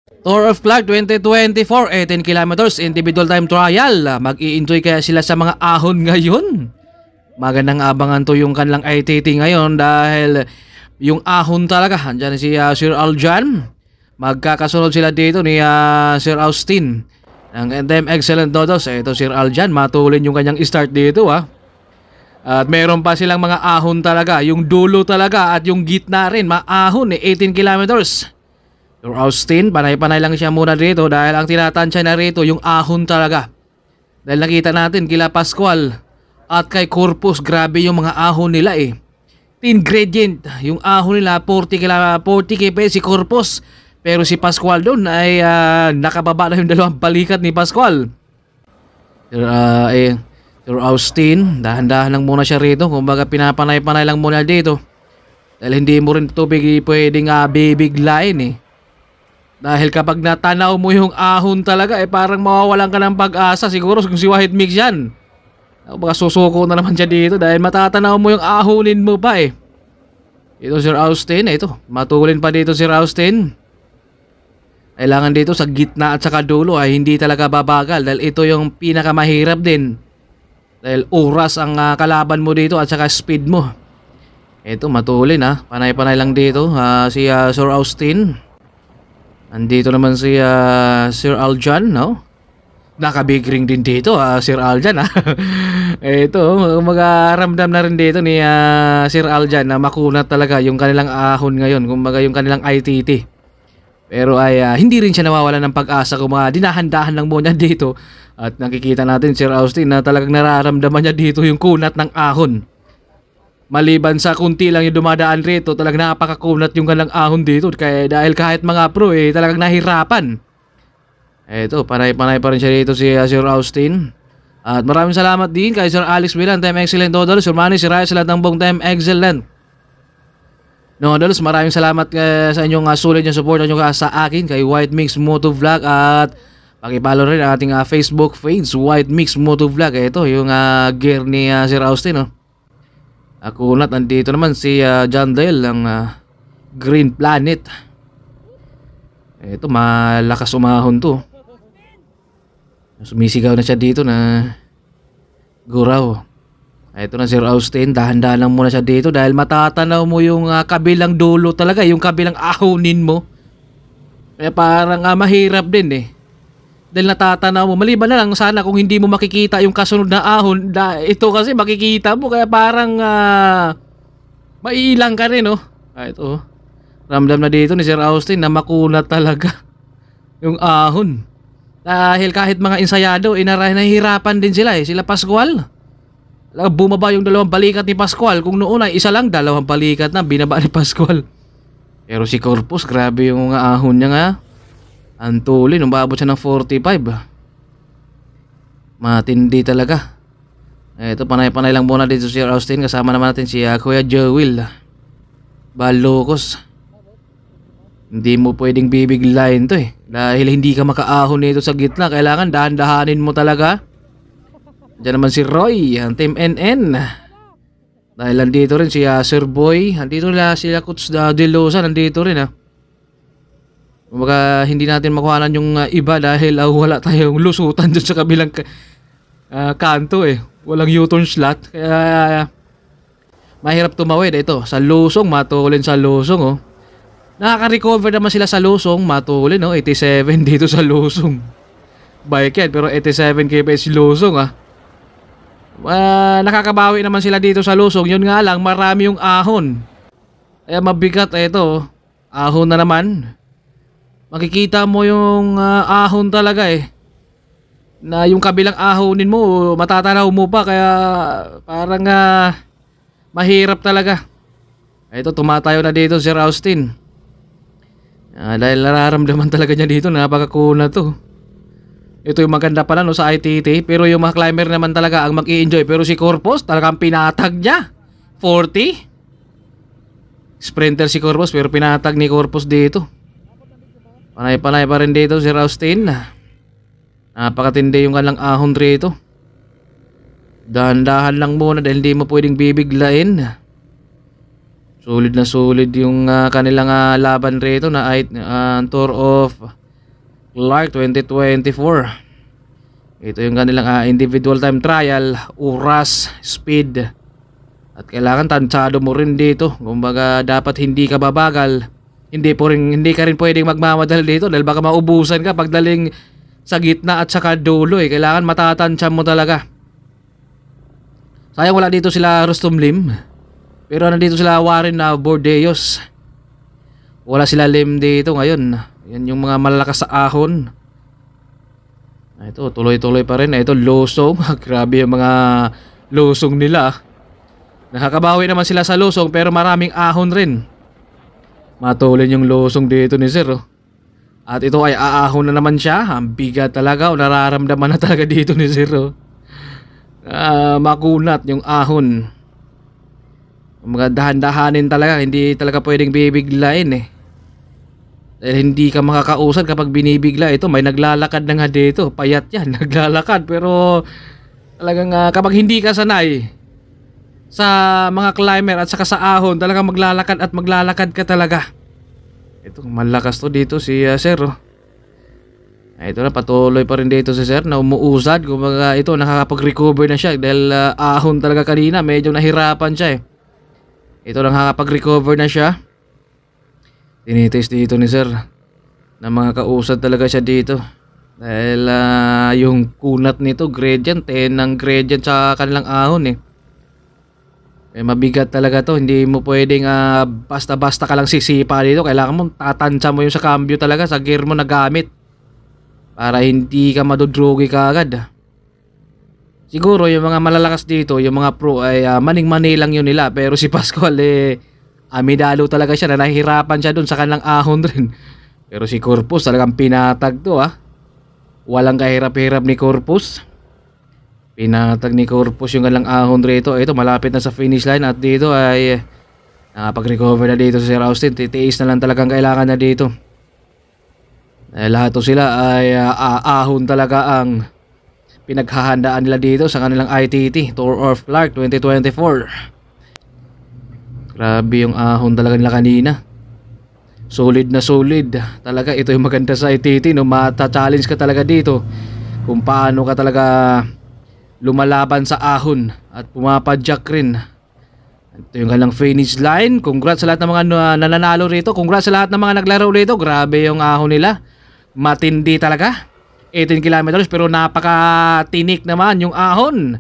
Tour of Clark 2024, 18 kilometers individual time trial. Mag-i-enjoy kaya sila sa mga ahon ngayon? Magandang abangan to yung kanilang ITT ngayon dahil yung ahon talaga. Andyan si Sir Aljan. Magkakasunod sila dito ni Sir Austin ng NTM Excellent Dodos. Ito Sir Aljan, matulin yung kanyang start dito At meron pa silang mga ahon talaga. Yung dulo talaga at yung gitna rin, maahon 18 kilometers. Sir Austin, panay-panay lang siya muna dito dahil ang tinatansya na rito yung ahon talaga. Dahil nakita natin kila Pascual at kay Corpus, grabe yung mga ahon nila Teen gradient, yung ahon nila 40 kp si Corpus. Pero si Pascual doon ay nakababa na yung dalawang balikat ni Pascual. Sir Austin, dahan-dahan lang muna siya rito. Kumbaga pinapanay-panay lang muna dito. Dahil hindi mo rin ito pwedeng bibiglain Dahil kapag natanaw mo yung ahon talaga parang mawawalan ka ng pag-asa. Siguro kung si White Mix yan, baka susuko na naman siya dito dahil matatanaw mo yung ahonin mo pa Ito Sir Austin, ito matulin pa dito Sir Austin. Kailangan dito sa gitna at saka dulo ay hindi talaga babagal dahil ito yung pinakamahirap din. Dahil oras ang kalaban mo dito at saka speed mo. Ito matulin panay-panay lang dito si Sir Austin. Andito naman si Sir Aljan, no? Naka-big ring din dito, Sir Aljan, Ito, mag-ramdam na rin dito ni Sir Aljan na makunat talaga yung kanilang ahon ngayon, kumbaga yung kanilang ITT. Pero ay hindi rin siya nawawala ng pag-asa kung mga dinahandahan lang muna dito. At nakikita natin Sir Austin na talagang nararamdaman niya dito yung kunat ng ahon. Maliban sa kunti lang yung dumadaan rito, talagang napakakunat yung kanilang ahon dito. Kaya dahil kahit mga pro talagang nahirapan. Eto, panay-panay pa rin siya dito si Sir Austin. At maraming salamat din kay Sir Alex Villan, Time Excellent Dodols, Sir Manny, si Raya, sa lahat ng buong Time Excellent Dodols. Maraming salamat sa inyong sulit yung support nyo sa akin, kay White Mix Moto Vlog. At pakipalo rin ang ating Facebook page, White Mix Moto Vlog. Ito yung gear ni Sir Austin Kunat, nandito naman si John Dale ng Green Planet. Ito, malakas umahon to. Sumisigaw na siya dito na guraw. Ito na Sir Austin, dahan-dahan lang muna siya dito dahil matatanaw mo yung kabilang dulo talaga, yung kabilang ahonin mo. Kaya parang mahirap din dahil natatanaw mo. Maliban na lang sana kung hindi mo makikita yung kasunod na ahon. Ito kasi makikita mo kaya parang maiilang ka rin ito ramdam na dito ni Sir Austin na makunat talaga yung ahon. Dahil kahit mga ensayado nahihirapan din sila sila Pascual. Bumaba yung dalawang balikat ni Pascual. Kung noon ay isa lang, dalawang balikat na binaba ni Pascual. Pero si Corpus, grabe yung ahon niya ang tulin, umabot siya ng 45 Matindi talaga. Ito, panay-panay lang muna dito si Sir Austin. Kasama naman natin si Kuya Joel Balocos. Hindi mo pwedeng bibiglayin to dahil hindi ka makaahon nito sa gitna. Kailangan dahan-dahanin mo talaga. Diyan naman si Roy, ang Team NN. Dahil nandito rin si Sir Boy. Nandito sila Coach Delosa, nandito rin Kumbaga hindi natin makuhanan yung iba dahil wala tayong lusutan dyan sa kabilang kanto Walang U-turn slot. Kaya mahirap tumawid. Ito, sa lusong, matulin sa lusong Nakaka-recover naman sila sa lusong, matulin 87 dito sa lusong. Bike yan, pero 87 kps lusong nakakabawi naman sila dito sa lusong. Yun nga lang, marami yung ahon. Kaya mabigat ito. Ahon na naman. Makikita mo yung ahon talaga na yung kabilang ahonin mo matatanaw mo pa, kaya parang mahirap talaga. Ito, tumatayo na dito Sir Austin dahil nararamdaman talaga niya dito na napakakuna to. Ito yung maganda pala sa ITT, pero yung mga climber naman talaga ang mag-i-enjoy. Pero si Corpus talagang pinatag niya 40 sprinter si Corpus, pero pinatag ni Corpus dito. Panay-panay pa rin dito si Austin. Napakatindi yung kanilang ahon rito. Dahan-dahan lang muna dahil hindi mo pwedeng bibiglain. Solid na solid yung kanilang laban rito na Tour of Clark 2024. Ito yung kanilang individual time trial, oras, speed. At kailangan tansyado mo rin dito. Kumbaga dapat hindi ka babagal. Hindi ka rin pwedeng magmamadali dito dahil baka maubusan ka pagdaling sa gitna at saka dulo eh. Kailangan matatansya mo talaga. Sayang wala dito sila Rustom Lim. Pero nandito sila Warren Bordeos. Wala sila Lim dito ngayon. Yan yung mga malalakas sa ahon. Ito, tuloy-tuloy pa rin. Ito, Losong. Grabe yung mga Losong nila. Nakakabawi naman sila sa Losong pero maraming ahon rin. Matulin yung Losong dito ni Sir. At ito ay aahon na naman siya. Ang bigat talaga. O nararamdaman na talaga dito ni Sir. Makunat yung ahon. Mga dahan-dahanin talaga. Hindi talaga pwedeng bibiglain eh. Dahil hindi ka makakausad kapag binibigla. Ito may naglalakad na nga dito. Payat yan, naglalakad. Pero talagang kapag hindi ka sanay sa mga climber at saka sa ahon, talagang maglalakad ka talaga. Ito malakas to dito si Sir. Ito na, patuloy pa rin dito si Sir na umuusad. Kumbaga ito nakakapag-recover na siya. Dahil ahon talaga kanina, medyo nahirapan siya eh. Ito nakakapag-recover na siya. Tinitest dito ni Sir na mga kausad talaga siya dito. Dahil yung kunat nito gradient 10 ng gradient sa kanilang ahon eh. Mabigat talaga to. Hindi mo pwedeng basta-basta ka lang sisipa dito. Kailangan mo tatansya mo yung sa cambio talaga, sa gear mo na gamit, para hindi ka madudrugi ka agad. Siguro yung mga malalakas dito, yung mga pro ay maning-mani lang yun nila. Pero si Pascual amidalo talaga siya na nahihirapan siya dun sa kanilang ahon rin. Pero si Corpus talagang pinatag to Walang kahirap-hirap ni Corpus. Pinatag ni Corpus yung kanilang ahon rito. Ito malapit na sa finish line at dito ay nakapag-recover na dito si Sir Austin. Titiis na lang talagang kailangan na dito. Lahat to sila ay ahon talaga ang pinaghahandaan nila dito sa kanilang ITT Tour of Clark 2024. Grabe yung ahon talaga nila kanina. Solid na solid. Talaga ito yung maganda sa ITT. No? Mata-challenge ka talaga dito kung paano ka talaga lumalaban sa ahon at pumapadyak rin. Ito yung kanilang finish line. Congrats sa lahat ng mga nananalo rito. Congrats sa lahat ng mga naglaro rito. Grabe yung ahon nila. Matindi talaga. 18 kilometers pero napaka-tinik naman yung ahon.